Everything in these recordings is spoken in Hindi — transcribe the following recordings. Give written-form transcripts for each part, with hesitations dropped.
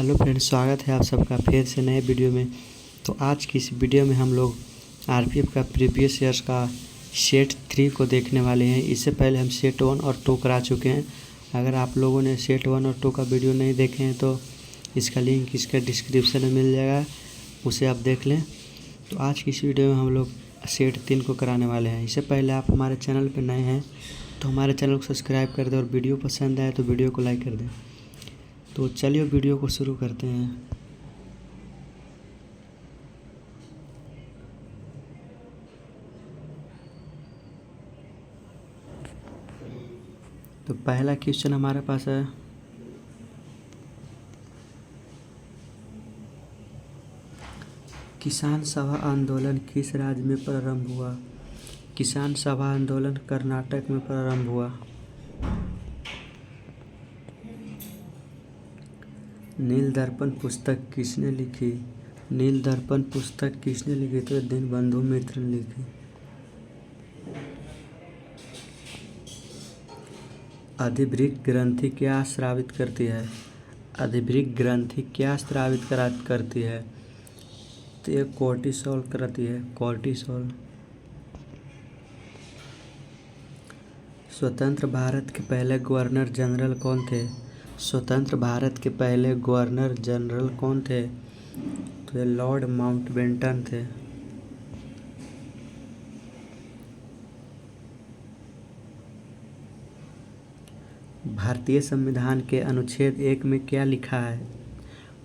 हेलो फ्रेंड्स, स्वागत है आप सबका फिर से नए वीडियो में। तो आज की इस वीडियो में हम लोग आरपीएफ का प्रीवियस ईयर्स का सेट 3 को देखने वाले हैं। इससे पहले हम सेट 1 और 2 करा चुके हैं। अगर आप लोगों ने सेट 1 और 2 का वीडियो नहीं देखे हैं तो इसका लिंक इसके डिस्क्रिप्शन में मिल जाएगा, उसे आप देख लें। तो आज की इस वीडियो में हम लोग सेट 3 को कराने वाले हैं। इससे पहले आप हमारे चैनल पर नए हैं तो हमारे चैनल को सब्सक्राइब कर दें और वीडियो पसंद आए तो वीडियो को लाइक कर दें। तो चलिए वीडियो को शुरू करते हैं। तो पहला क्वेश्चन हमारे पास है, किसान सभा आंदोलन किस राज्य में प्रारंभ हुआ? किसान सभा आंदोलन कर्नाटक में प्रारंभ हुआ। नील दर्पण पुस्तक किसने लिखी? नील दर्पण पुस्तक किसने लिखी? तो दीनबंधु मित्र ने लिखी। अधिवृक्क ग्रंथि क्या स्रावित करती है? अधिवृक्क ग्रंथि क्या स्रावित करती है? तो ये कोर्टिसोल करती है, कोर्टिसोल। स्वतंत्र भारत के पहले गवर्नर जनरल कौन थे? स्वतंत्र भारत के पहले गवर्नर जनरल कौन थे? तो ये लॉर्ड माउंटबेटन थे। भारतीय संविधान के अनुच्छेद 1 में क्या लिखा है?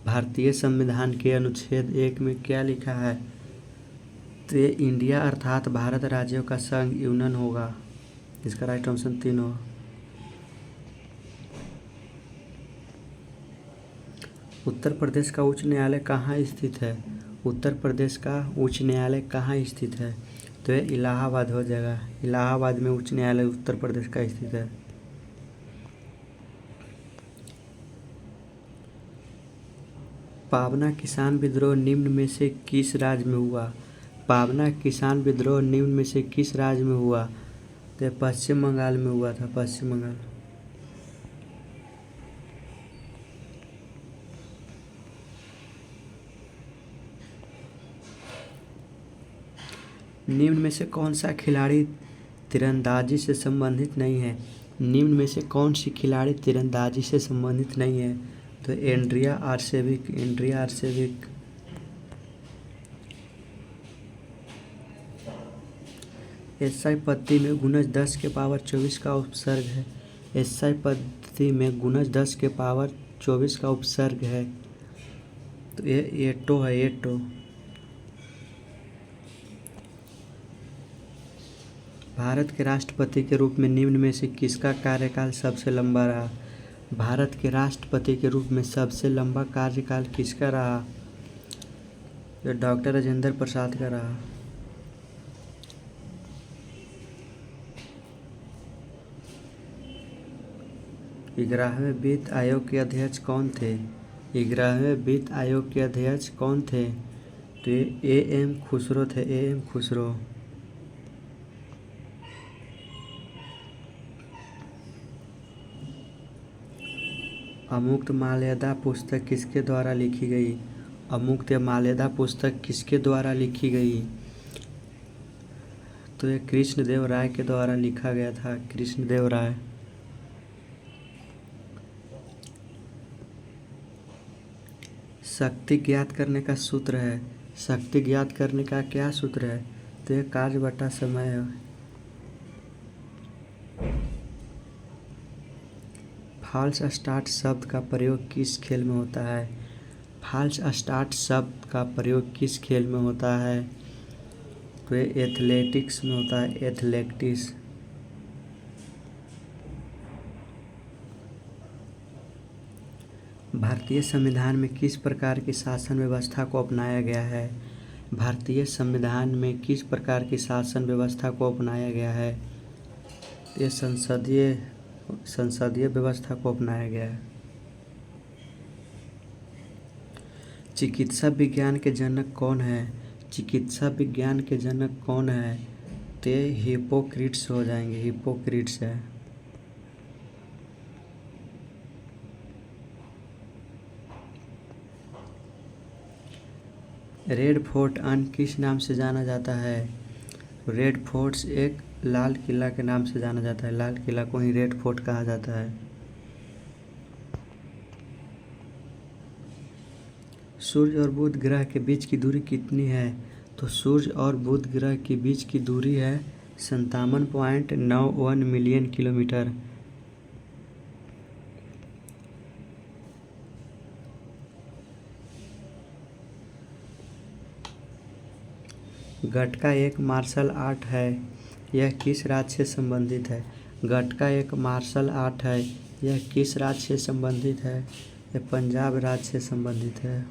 भारतीय संविधान के अनुच्छेद 1 में क्या लिखा है? तो ये इंडिया अर्थात भारत राज्यों का संघ यूनियन होगा। इसका राइट ऑप्शन 3 होगा। उत्तर प्रदेश का उच्च न्यायालय कहाँ स्थित है? उत्तर प्रदेश का उच्च न्यायालय कहाँ स्थित है? तो ये इलाहाबाद हो जाएगा। इलाहाबाद में उच्च न्यायालय उत्तर प्रदेश का स्थित है। पावना किसान विद्रोह निम्न में से किस राज्य में हुआ? पावना किसान विद्रोह निम्न में से किस राज्य में हुआ? तो पश्चिम बंगाल में हुआ था, पश्चिम बंगाल। निम्न में से कौन सा खिलाड़ी तीरंदाजी से संबंधित नहीं है? निम्न में से कौन सी खिलाड़ी तीरंदाजी से संबंधित नहीं है? तो एंड्रिया आर्सेविक, एंड्रिया आर्सेविक। एसआई पद्धति में गुणज 10 के पावर 24 का उपसर्ग है। एसआई पद्धति में गुणज 10 के पावर 24 का उपसर्ग है। तो ये एटो है, एटो। भारत के राष्ट्रपति के रूप में निम्न में से किसका कार्यकाल सबसे लंबा रहा? भारत के राष्ट्रपति के रूप में सबसे लंबा कार्यकाल किसका रहा? ये डॉक्टर राजेंद्र प्रसाद का रहा। ग्यारहवें वित्त आयोग के अध्यक्ष कौन थे? 11वें वित्त आयोग के अध्यक्ष कौन थे? तो ये एम खुसरो थे, एम खुसरो। अमुक्तमाल्यदा पुस्तक किसके द्वारा लिखी गई? अमुक्तमाल्यदा पुस्तक किसके द्वारा लिखी गई? तो ये कृष्णदेव राय के द्वारा लिखा गया था, कृष्णदेव राय। शक्ति ज्ञात करने का सूत्र है। शक्ति ज्ञात करने का क्या सूत्र है? तो ये कार्य बटा समय है। फॉल्स स्टार्ट शब्द का प्रयोग किस खेल में होता है? फॉल्स स्टार्ट शब्द का प्रयोग किस खेल में होता है? तो ये एथलेटिक्स में होता है, एथलेटिक्स। भारतीय संविधान में किस प्रकार की शासन व्यवस्था को अपनाया गया है? भारतीय संविधान में किस प्रकार की शासन व्यवस्था को अपनाया गया है? ये संसदीय व्यवस्था को अपनाया गया है। चिकित्सा विज्ञान के जनक कौन है? चिकित्सा विज्ञान के जनक कौन है? तो ये हिप्पोक्रेट्स हो जाएंगे, हिप्पोक्रेट्स है। रेड फोर्ट अन्य किस नाम से जाना जाता है? रेड फोर्ट एक लाल किला के नाम से जाना जाता है, लाल किला को ही रेड फोर्ट कहा जाता है। सूर्य और बुध ग्रह के बीच की दूरी कितनी है? तो सूर्य और बुध ग्रह के बीच की दूरी है 57.91 मिलियन किलोमीटर। गटका एक मार्शल आर्ट है, यह किस राज्य से संबंधित है? गटका एक मार्शल आर्ट है, यह किस राज्य से संबंधित है? यह पंजाब राज्य से संबंधित है।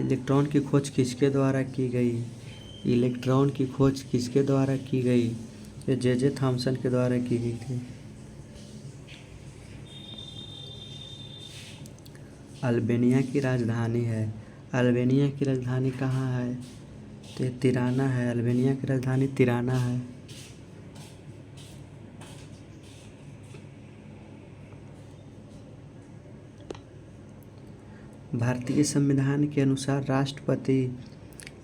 इलेक्ट्रॉन की खोज किसके द्वारा की गई? इलेक्ट्रॉन की खोज किसके द्वारा की गई? ये जे थॉमसन के द्वारा की गई थी। अल्बानिया की राजधानी है, अल्बानिया की राजधानी कहाँ है? तो ये तिराना है, अल्बानिया की राजधानी तिराना है। भारतीय संविधान के अनुसार राष्ट्रपति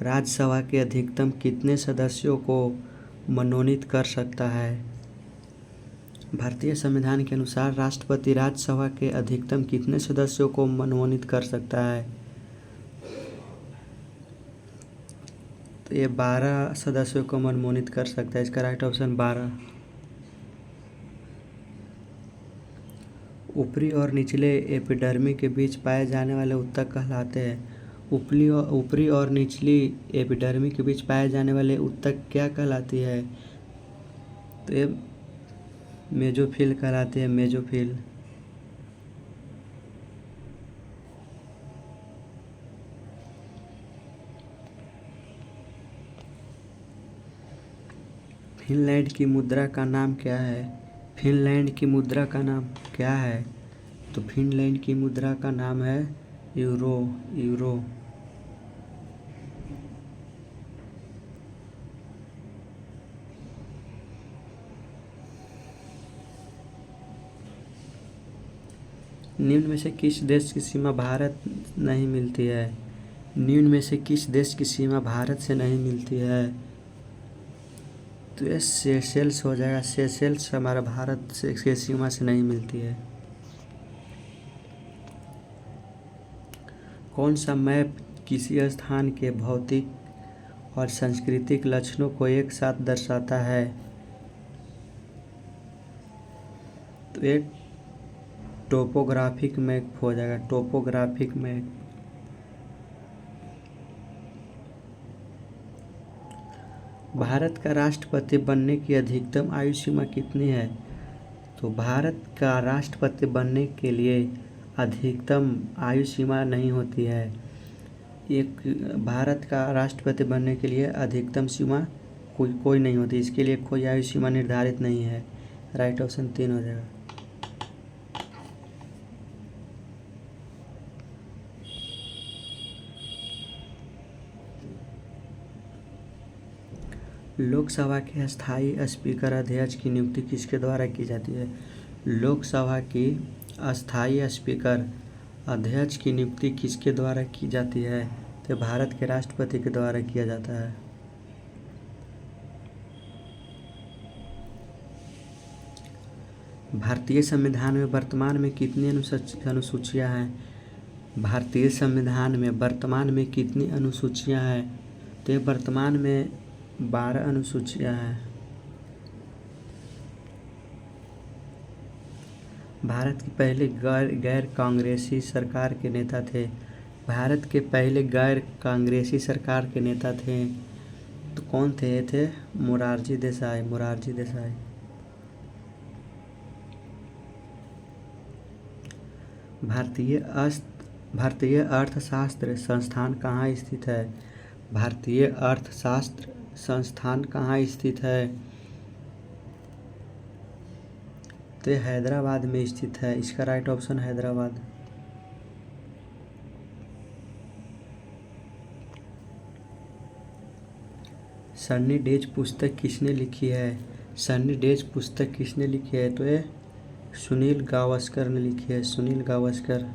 राज्यसभा के अधिकतम कितने सदस्यों को मनोनीत कर सकता है? भारतीय संविधान के अनुसार राष्ट्रपति राज्यसभा के अधिकतम कितने सदस्यों को मनोनीत कर सकता है? तो ये 12 सदस्यों को मनोनीत कर सकता है, इसका राइट ऑप्शन 12। ऊपरी और निचले एपिडर्मी के बीच पाए जाने वाले ऊतक कहलाते हैं। ऊपरी और निचली एपिडर्मी के बीच पाए जाने वाले ऊतक क्या कहलाती है? तो ये मेजोफिल कहलाते हैं, मेजोफिल। फिनलैंड की मुद्रा का नाम क्या है? फिनलैंड की मुद्रा का नाम क्या है? तो फिनलैंड की मुद्रा का नाम है यूरो, यूरो। निम्न में से किस देश की सीमा भारत नहीं मिलती है? निम्न में से किस देश की सीमा भारत से नहीं मिलती है? तो ये सेशेल्स हो जाएगा, सेशेल्स हमारा भारत से की सीमा से नहीं मिलती है। कौन सा मैप किसी स्थान के भौतिक और सांस्कृतिक लक्षणों को एक साथ दर्शाता है? तो एक टोपोग्राफिक मैप हो जाएगा, टोपोग्राफिक मैप। भारत का राष्ट्रपति बनने की अधिकतम आयु सीमा कितनी है? तो भारत का राष्ट्रपति बनने के लिए अधिकतम आयु सीमा नहीं होती है। एक भारत का राष्ट्रपति बनने के लिए अधिकतम सीमा कोई नहीं होती, इसके लिए कोई आयु सीमा निर्धारित नहीं है। राइट ऑप्शन 3 हो जाएगा। लोकसभा के स्थायी स्पीकर अध्यक्ष की नियुक्ति किसके द्वारा की जाती है? लोकसभा की अस्थायी स्पीकर अध्यक्ष की नियुक्ति किसके द्वारा की जाती है? तो भारत के राष्ट्रपति के द्वारा किया जाता है। भारतीय संविधान में वर्तमान में कितनी अनुसूचियां हैं? भारतीय संविधान में वर्तमान में कितनी अनुसूचियां हैं? तो वर्तमान में 12 अनुसूचियां हैं। भारत के पहले गैर कांग्रेसी सरकार के नेता थे। भारत के पहले गैर कांग्रेसी सरकार के नेता थे तो कौन थे? ये थे मोरारजी देसाई, मोरारजी देसाई। भारतीय अर्थशास्त्र संस्थान कहाँ स्थित है? भारतीय अर्थशास्त्र संस्थान कहाँ स्थित है? तो हैदराबाद में स्थित है, इसका right option Hyderabad. Sunny days पुस्तक किसने लिखी है? सन्नी डेज पुस्तक किसने लिखी है? तो ये सुनील गावस्कर ने लिखी है, सुनील गावस्कर।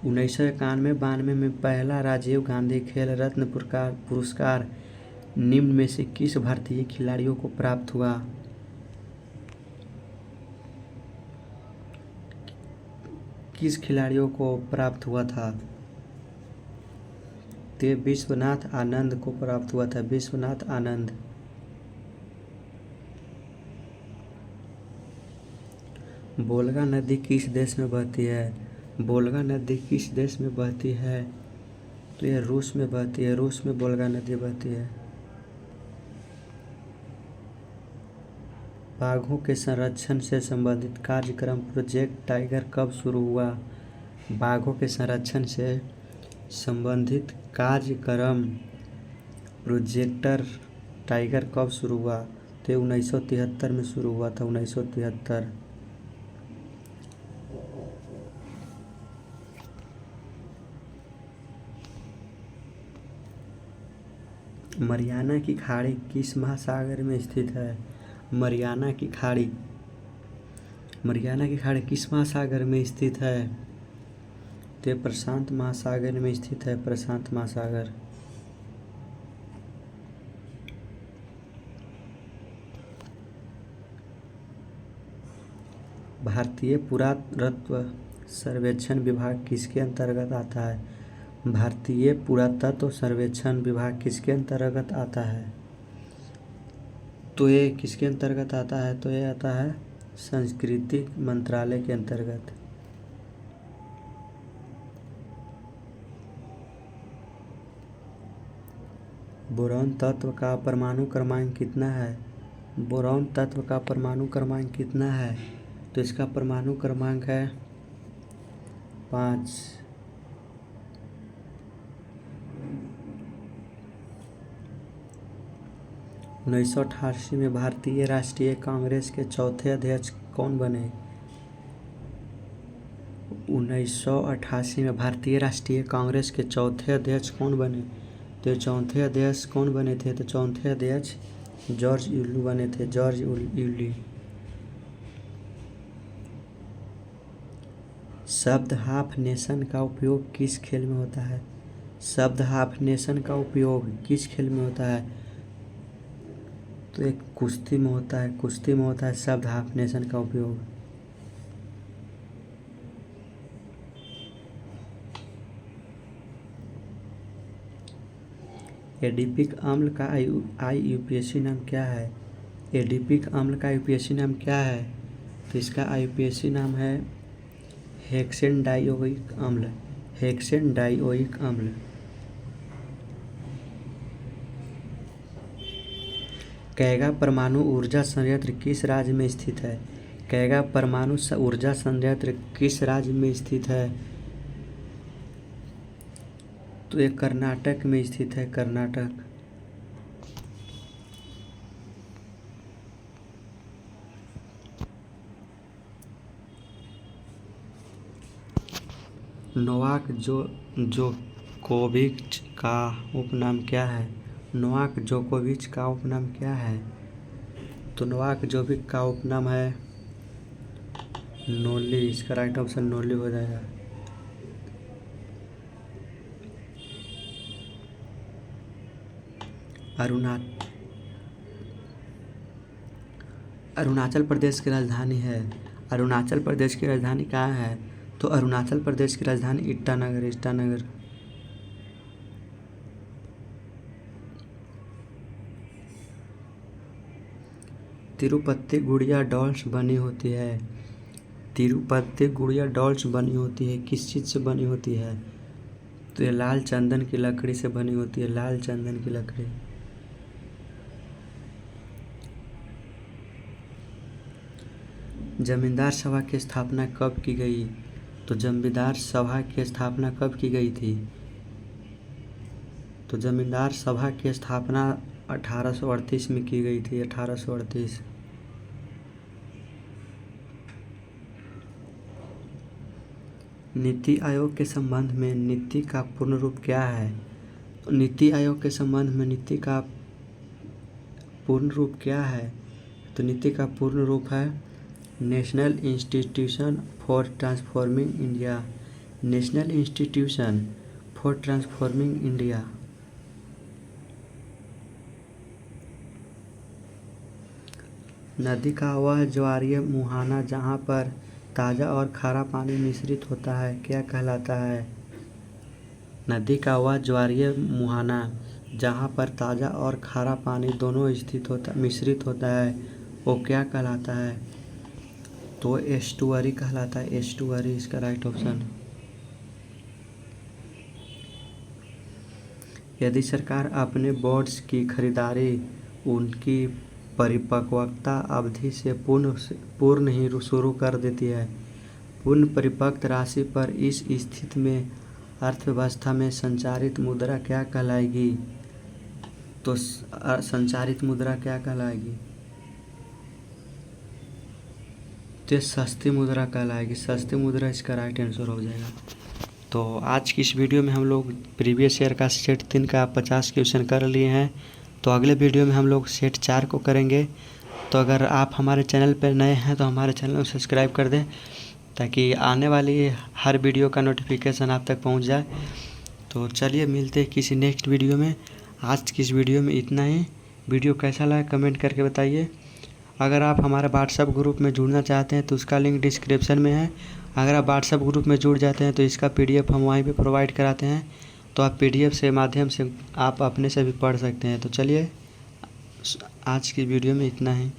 1991-92 में पहला राजीव गांधी खेल रत्न पुरस्कार निम्न में से किस भारतीय खिलाड़ियों को प्राप्त हुआ? किस खिलाड़ियों को प्राप्त हुआ था? तो विश्वनाथ आनंद को प्राप्त हुआ था, विश्वनाथ आनंद। वोल्गा नदी किस देश में बहती है? वोल्गा नदी किस देश में बहती है? तो यह रूस में बहती है, रूस में वोल्गा नदी बहती है। बाघों के संरक्षण से संबंधित कार्यक्रम प्रोजेक्ट टाइगर कब शुरू हुआ? बाघों के संरक्षण से संबंधित कार्यक्रम प्रोजेक्टर टाइगर कब शुरू हुआ? तो 1973 में शुरू हुआ था, 1973। मरियाना की खाड़ी किस महासागर में स्थित है? मरियाना की खाड़ी किस महासागर में स्थित है? तो प्रशांत महासागर में स्थित है, प्रशांत महासागर। भारतीय पुरातत्व सर्वेक्षण विभाग किसके अंतर्गत आता है? भारतीय पुरातत्व सर्वेक्षण विभाग किसके अंतर्गत आता है? तो ये किसके अंतर्गत आता है? तो ये आता है संस्कृति मंत्रालय के अंतर्गत। बोरॉन तत्व का परमाणु क्रमांक कितना है? बोरॉन तत्व का परमाणु क्रमांक कितना है? तो इसका परमाणु क्रमांक है 5। 1988 में भारतीय राष्ट्रीय कांग्रेस के चौथे अध्यक्ष कौन बने? 1988 में भारतीय राष्ट्रीय कांग्रेस के चौथे अध्यक्ष कौन बने? तो चौथे अध्यक्ष कौन बने थे? तो चौथे अध्यक्ष जॉर्ज यूली बने थे, जॉर्ज यूली। शब्द हाफ नेशन का उपयोग किस खेल में होता है? शब्द हाफ नेशन का उपयोग किस खेल में होता है? तो एक कुश्ती में होता है, कुश्ती में होता है शब्द हाफ नेशन का उपयोग। एडिपिक अम्ल का IUPAC नाम क्या है? एडिपिक अम्ल का IUPAC नाम क्या है? तो इसका IUPAC नाम है हेक्सेन अम्ल, हेक्सेन अम्ल। कैगा परमाणु ऊर्जा संयंत्र किस राज्य में स्थित है? कैगा परमाणु ऊर्जा संयंत्र किस राज्य में स्थित है? तो ये कर्नाटक में स्थित है, कर्नाटक। नोवाक जोकोविच का उपनाम क्या है? नोवाक जोकोविच का उपनाम क्या है? तो नोवाक जोकोविच का उपनाम है नोली। इसका राइट ऑप्शन नोली हो जाएगा। अरुणाचल प्रदेश की राजधानी है। अरुणाचल प्रदेश की राजधानी कहाँ है? तो अरुणाचल प्रदेश की राजधानी ईटानगर, ईटानगर। तिरुपति गुड़िया डॉल्स बनी होती है। तिरुपति गुड़िया डॉल्स बनी होती है किस चीज़ से बनी होती है? तो ये लाल चंदन की लकड़ी से बनी होती है, लाल चंदन की लकड़ी। जमींदार सभा की स्थापना कब की गई? तो जमींदार सभा की स्थापना कब की गई थी? तो जमींदार सभा की स्थापना 1838 में की गई थी, 1838। नीति आयोग के संबंध में नीति का पूर्ण रूप क्या है? नीति आयोग के संबंध में नीति का पूर्ण रूप क्या है? तो नीति का पूर्ण रूप है national institution for transforming India, national institution for transforming India. नदी का वह ज्वारीय मुहाना जहाँ पर ताज़ा और खारा पानी मिश्रित होता है क्या कहलाता है? नदी का वह ज्वारीय मुहाना जहाँ पर ताज़ा और खारा पानी दोनों मिश्रित होता है वो क्या कहलाता है? तो एस्टुअरी कहलाता है। एस्टुअरी इसका राइट ऑप्शन। यदि सरकार अपने बॉन्ड्स की खरीदारी उनकी परिपक्वता अवधि से पूर्व ही शुरू कर देती है, पूर्ण परिपक्व राशि पर इस स्थिति में अर्थव्यवस्था में संचारित मुद्रा क्या कहलाएगी? तो संचारित मुद्रा क्या कहलाएगी? तो सस्ती मुद्रा कहलाएगी। सस्ती मुद्रा इसका राइट आंसर हो जाएगा। तो आज की इस वीडियो में हम लोग प्रीवियस ईयर का सेट 3 का 50 क्वेश्चन कर लिए हैं। तो अगले वीडियो में हम लोग सेट 4 को करेंगे। तो अगर आप हमारे चैनल पर नए हैं तो हमारे चैनल को सब्सक्राइब कर दें ताकि आने वाली हर वीडियो का नोटिफिकेशन आप तक पहुंच जाए। तो चलिए मिलते हैं किसी नेक्स्ट वीडियो में। आज की इस वीडियो में इतना ही। वीडियो कैसा लगा कमेंट करके बताइए। अगर आप हमारे व्हाट्सएप ग्रुप में जुड़ना चाहते हैं तो उसका लिंक डिस्क्रिप्शन में है। अगर आप व्हाट्सएप ग्रुप में जुड़ जाते हैं तो इसका PDF हम वहीं पे प्रोवाइड कराते हैं, तो आप PDF से माध्यम से आप अपने से भी पढ़ सकते हैं। तो चलिए आज की वीडियो में इतना ही।